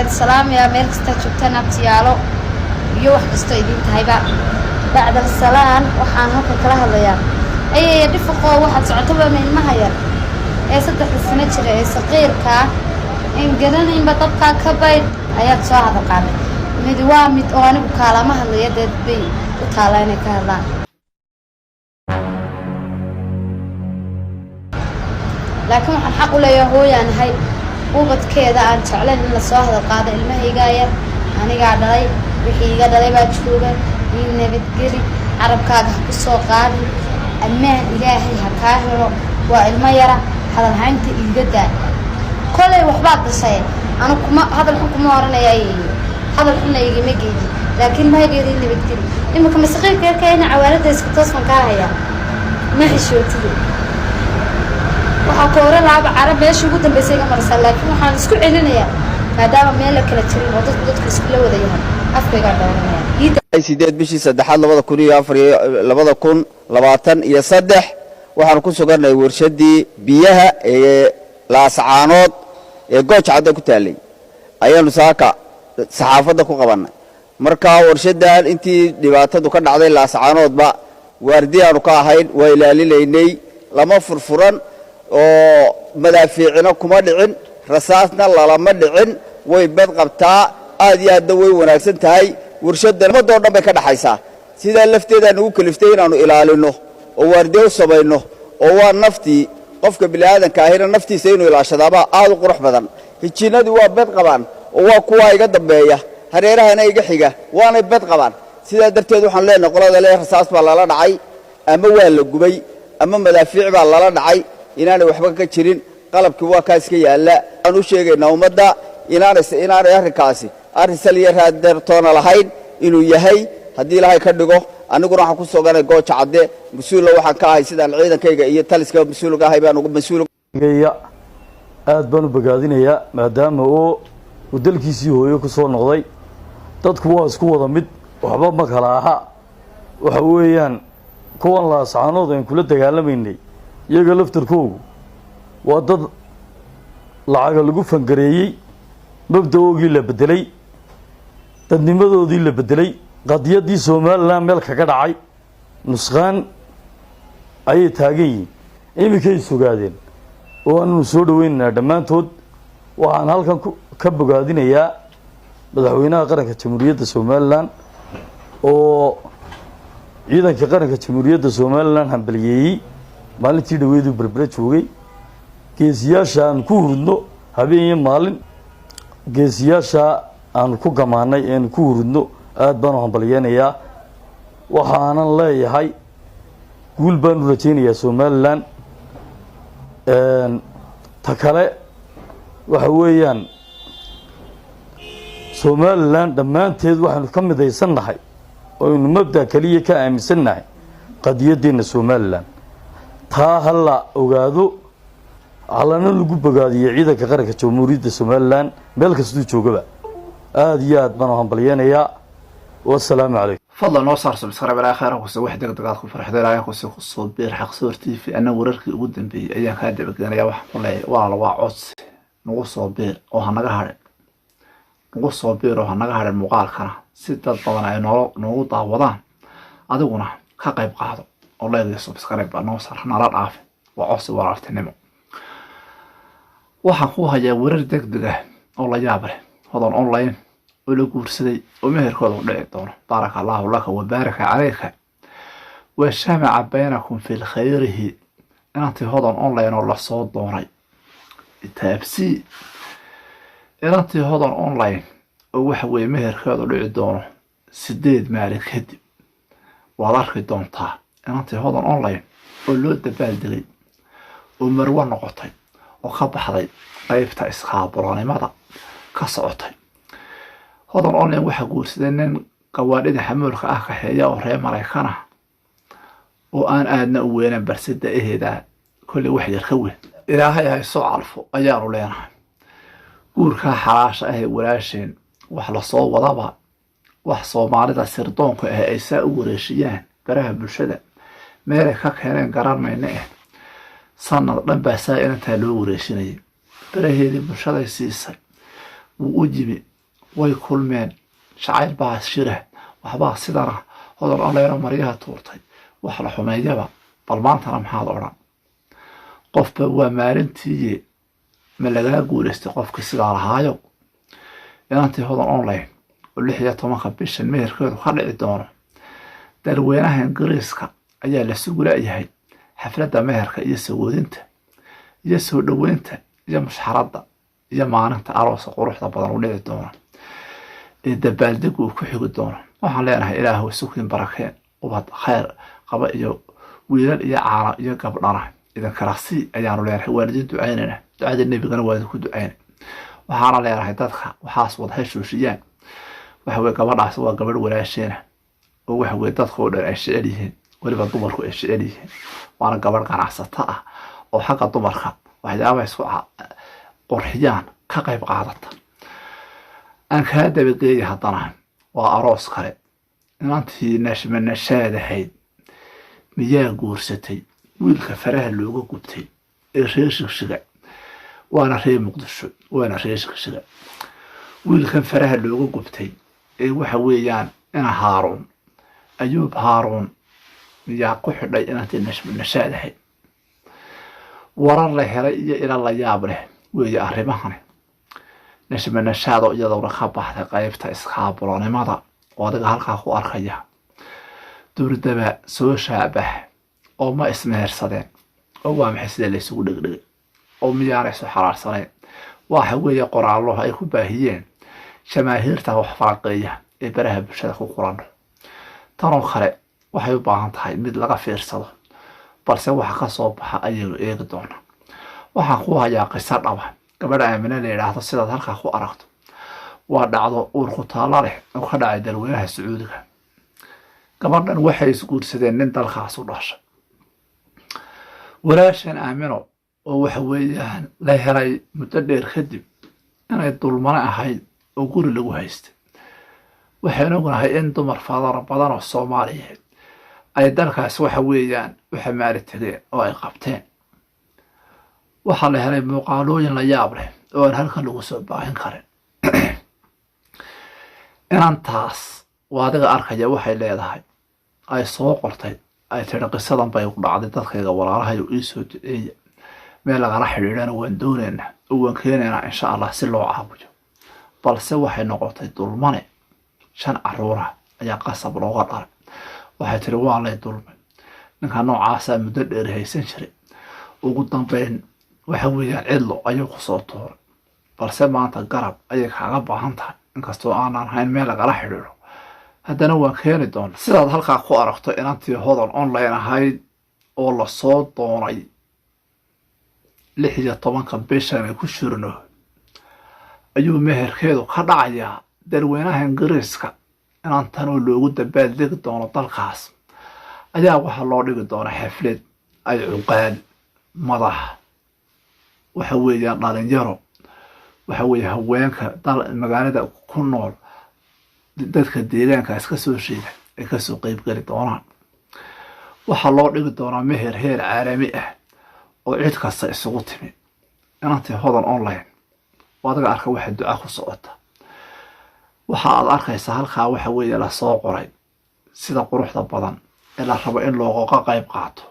السلام يا ميركس تشوفتنا بتيالو يوح استويدين تهيبا بعد السلام وحنا كلها هذيا أي يدفقوا واحد تعتبر من المهير أي صدق السنة شري صغير كا إن جرنا إن بطبقة كبير أيات شاهد قاعدة مدوامي أنا بكلامه اللي يدد بي وطالعني كهلان لكن waxaan xaq u leeyahay hooyaan hay ubadkeeda aan jeclayn in la soo hado qaada ilmahayga yar aniga dhalay wixii iga dhalay baa jooga in nabadgeli carabkaaga ku soo qaadi amaan ilaahay ha ka helo waa ilmo yara hadal haynta iga daa kolay waxba dhashay anu kuma hadal kuma oranayay hadal xunayga ma geedi laakiin ma haygeedii nabadgeli imika masqiilka yarkayna cawaalada isku toosman ka haya ma xishootid وحكورة لعب عرب ماشي جدا بس يجمع رسالة لكن وحنسكت علينا ما دام مالك كلا تشرين وضد ضد كسكلا وذيها أفريقيا دورنا أي سيدات بيشي صدحات لبضة كونية أفريقيا لبضة كون لبعتن يصدح وحنكون سجرنا ورشدي بيها لاسعانات جوش عدا كتالي أيام ساكا صحافة دكوا قبنا مركا ورشدها أنتي دبعتها دكان عدا لاسعانات بقى ورديها ركاهين وإلى ليني لما فرفران oo madaafiicina kuma dhicin rasaasna lalama dhicin way bad qabtaa aad iyo aad way wanaagsan tahay warshada madoo dhan bay ka dhaxaysaa sida lafteeda ugu kaliftay inaanu ilaalino oo waardiyo sabayno oo waa naftii qofka bini'aadanka ahina naftiisa inuu ilaashadaaba aad u qurux badan hijinadu waa bad qabaan oo waa kuwa iga dambeeya hareerahana iga xiga waana bad qabaan sida darteed waxaan leenahay qolada leh rasaas baa lala dhacay ama waa la gubay ama madaafiic baa lala dhacay inaanay waxba ka jirin qalabkii waa ka iska yaala aan u sheegaynaa ummadda inaanay arrinkaasi arrin saliya raadertoona lahayn inuu yahay haddii ilaahay ka dhigo aniguna waxaan ku sooganay gooja cadde mas-uula waxaan ka ahay sidaan ciidankayga iyo taliska mas-uulka ahay baan ugu mas-uulgaya aad baan u bogaadinayaa maadaama uu dalkiisii hooyo ku soo noqday dadku waa isku wada mid waxba ma kala aha waxa weeyaan kuwan laasaanood aan kula dagaalamaynay iyaga laftarkoogu waa dad lacaga lagu fangareeyey mabda-oogii la bedelay dadnimadoodii la bedelay qadiyaddii somalilan meel kaga dhacay nusqaan ayay taagan yihiin iminkay sugaadeen oo aanu soo dhaweynaynaa dhammaantood waxaan halkan ka bogaadinayaa madaxweynaha qaranka jamhuuriyadda somalilan oo ciidanka qaranka jamhuuriyadda somalilan hambaliyeeyey maalintii dhaweedu berbera joogay geesiyaasha aan ku hurudno habeen iyo maalin geesiyaasha aan ku gamaanay aan ku hurudno aad baan u hambaliyeenayaa waxaanan leeyahay guul baan u rajaynayaa somalilan ta kale waxa weeyaan somalilan dhammaanteed waxaynu ka midaysannahay oynu mabda keliya ka aaminsannahay qadiyadeenna somalilan taa hala ogaado halana lagu bogaadiyo ciidanka qaranka jamhuuriyadda somalilan meel kastuu joogaba aad iyo aad baan u hambaliyeenayaa wassalaamu calaykum fadlan noo saar subscribe ilaa khayr ku soo wax degdeg ku farxday ilaa ku soo beer xaq soo TV ana wararkii ugu dambeeyay ayaan ka dabageenaya wax ku leeyahay waa la waa cod nagu soo beer oo hanaga hadhay nagu soo beer oo hanaga hadhay muuqaalkana si dad badan ay noogu daawadaan adiguna ka qayb qaado oo leeyahay subscribe baa noo saar nala dhaaf waa cod warartinimo waxaan ku hayaa warar degdeg ah oo la yaab leh hodan online oo la guursaday oo meherkooda u dhici doono baaraka allahu laka wa baaraka calayka wa shamaca baynakum fi lkhayrihi inantii hodan online oo la soo doonay taabsi inantii hodan online oo waxa weeye meherkooda u dhici doono 8 maalin kadib waad arki doontaa inantii hodan online oo loo dabaaldegay oo marwo noqotay oo ka baxday qaybta iskaaburanimada ka socotay hodan online waxa guursaday nin qawaadhida xamuulka ah ka xeeya oo reer Mareykan ah oo aan aadna u weynaan barsida eheeda kulli wax yar ka weyn ilaahay ay soo calfo ayaanu leenahay guurka xalaasha ah ee walaasheen wax la soo wadaba wax Soomaalida sirdoonka ah ay saa u wareeshiyaan baraha bulshada meel ka keeneen garanayna sanad dhan baa saa inta loo wareeshinay baraheedii bulshada siisay وأجيب ويكل من شعير بعض شره وحبا صدره هذا الله يرى مريها تورتي وحلا حميدة بل ما أنت رم هذا أوران قف ومارنتي من لقى قول استقف كسر هايو يعني أنت هذا أونلاين واللي هي طما خبيش المهر كده خلع الدورة دروينها إنجليزكا أيها لسوق لا يهي حفلة مهر يسوود أنت يسوود وأنت يا مش حرضة يا معنا أنت عروس قروح بدر ولاد الدورة الدبال دقو كحيق الدورة وحلينا إله وسكن بركان وبعد خير قبائل ويل يا عرا يا قبلنا إذا كراسي أيانو ليرح والدين دعيننا دعاء النبي قالوا والدكو دعين وحارا ليرح تدخل وحاس وضحي شوشيان وحوي قبل عصوا قبل ولا الشينة وحوي تدخل الأشياء ولبا دمركو الأشياء وأنا قبل كان عصتها وحق دمرها واحد أبا يسوع قرحيان كقيب قاعدة أنا كهذا بقية هطنا وأروس خلي أنتي ناش من الشهادة هيد مياه قورستي wiilka faraha looga gubtay ee reer shigshiga waana reer muqdisho waana reer shigshiga wiilkan faraha looga gubtay ee waxa weeyaan ina haaruun ayuub haaruun yaa ku xidhay inaantii nashaadahay warar la helay iyo ila la yaab leh weeye arrimahan nashaado iyadoo ka baxday qaybta iskaabuloonimada oo adiga halkaa ku arkaya dowladda soo shaabah oo ma ismehersadeen oo waa maxay sida la isugu dhigdhigay oo miyaanay soo xaraarsaneen waxa weeye qoraallo ay ku baahiyeen jamaahiirta wax faraqeeya ee baraha bulshada ku qoran tan oo kale waxay u baahan tahay mid laga fiirsado balse waxa ka soo baxa ayaynu eegi doonaa waxaan ku hayaa qiso dhaba gabadha aamina la yidhaahdo sidaad halkaa ku aragto waa dhacdo uur ku taalla leh oo ka dhacay dalweynaha sacuudiga gabadhan waxay isguursadeen nin dalkaas u dhashay walaashan aamino oo waxa weeyaan la helay muddo dheer kadib inay dulmane ahayd oo guri lagu haystay waxaan ognahay in dumar fadar badan oo Soomaaliyeed ay dalkaas waxa weeyaan u xamaali tageen oo ay qabteen waxa la helay muuqaalooyin la yaab leh oo aan halkan lagu soo baahin karin inantaas waadiga arkaya waxay leedahay ay soo qortay ay tiri qisadan bay u dhacday dadkayga walaalahay oo ii soo duceeyay meel lagala xiriirana waan doonaynaa oo waan keenaynaa insha Allah si loo caawiyo balse waxay noqotay dulmane 5 caruur ah ayaa qasab looga dharay waxay tiri waa lay dulmay ninka noocaas ah muddo dheer haysan jiray ugu dambeyn waxa weeyaan cidlo ayuu ku soo tooray balse maanta garab ayay kaaga baahan tahay inkastoo aanan hayn meel lagala xiriiro haddana waan keeni doonaa sidaad halkaa ku aragto inantii hodan online ahayd oo la soo doonay 16 bishan ay ku shirno ayuu meherkeedu ka dhacayaa dalweynaha Ingiriiska inantan oo loogu dabaaldegi doono dalkaas ayaa waxa loo dhigi doonaa xaflad ay cuqaal madax waxa weeyaan dhalinyaro waxa weeye haweenka magaalada ku nool dadka deegaanka iska soo sheega ay ka soo qayb gali doonaan waxa loo dhigi doonaa meher heer caalami ah oo cid kasta isugu timi inantii hodan online wadaga arka waxa duca ku socota waxa aad arkaysaa halkaa waxa weeye la soo qoray sida quruxda badan ee la rabo in looga qayb qaato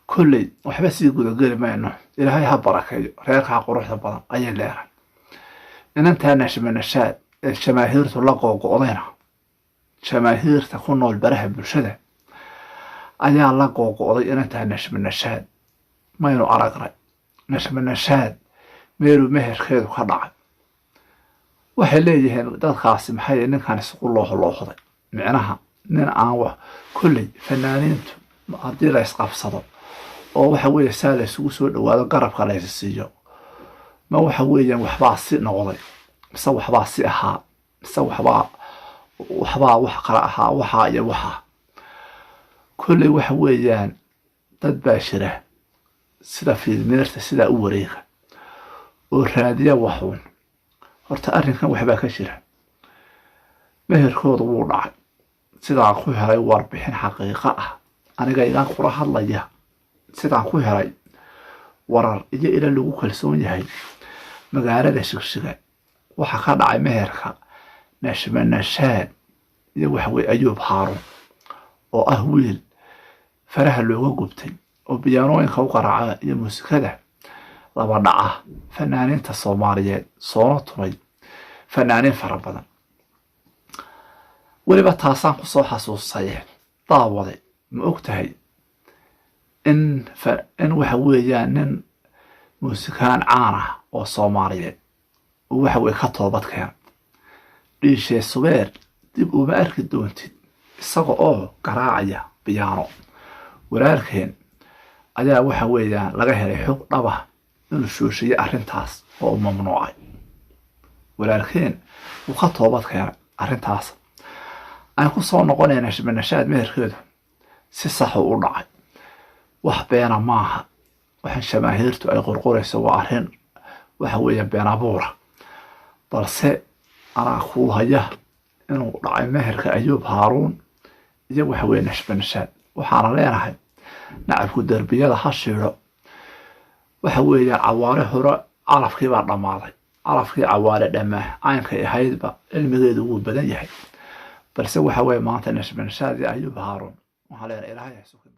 kulley waxba sii guda gali mayno ilaahay ha barakeeyo reerka quruxda badan ayay leedahay inantaa nashaad jamaahiirtu la googo'dayna jamaahiirta ku nool baraha bulshada ayaa la googo'day inantaa nashaad maynu aragnay nashaad meelu meherkeedu ka dhacay waxay leeyihiin dadkaasi maxay ninkan isugu looxday micnaha nin aan wax kulley fanaaniintu haddii la isqabsado oo waxa weeye saa la isugu soo dhawaado garabka la isiiyo ma waxa weeyaan waxbaa si noqday mise waxbaa si ahaa mise waxbaa wax kala ahaa waxaa iyo waxaa kulley waxa weeyaan dad baa jira sida fiilmeerta sidaa u wareega oo raadiya waxuun horta arrinkan waxbaa ka jira meherkooda wuu dhacay sidaan ku helay warbixin xaqiiqo ah aniga idan kula hadlaya sidaan ku helay warar iyo ila lagu kalsoon yahay magaalada shigshiga waxa ka dhacay meherka nashma nashaad iyo waxa weeye ayuub haaruun oo ah wiil faraha looga gubtay oo biyaanooyinka u qaraaca iyo muusikada laba dhaca fanaaniinta soomaaliyeed soona tumay fanaaniin fara badan weliba taasaan ku soo xasuustay daawade ma og tahay in waxa weeyaan nin muusikaan caan ah oo soomaaliyeed oo waxa weye ka toobad keena dhiishee subeer dib uma arki doontid isaga oo garaacaya biyaano walaalkeen ayaa waxa weeyaan laga helay xog dhaba inuu shooshiye arrintaas oo u mamnuucay walaalkeen wuu ka toobad keenay arrintaas aan ku soo noqonayna nashma nashaad meherkeedu si sax u dhacay wax beena maaha waxaan shamaahiirtu ay qorqorayso waa arrin waxa weeyaan been abuura balse anaa kuu haya inuu dhacay meherka ayuub haaruun iyo waxa weeye nashma nashaad waxaana leenahay nacabku derbiyada ha shiidho waxa weeyaan cawaare hore calafkii baa dhammaaday calafkii cawaare dhammaa caynkay ahaydba cilmigeedu wuu badan yahay balse waxa weeye maanta nashma nashaad iyo ayuub haaruun waxaa leenahay ilaahay ha sukin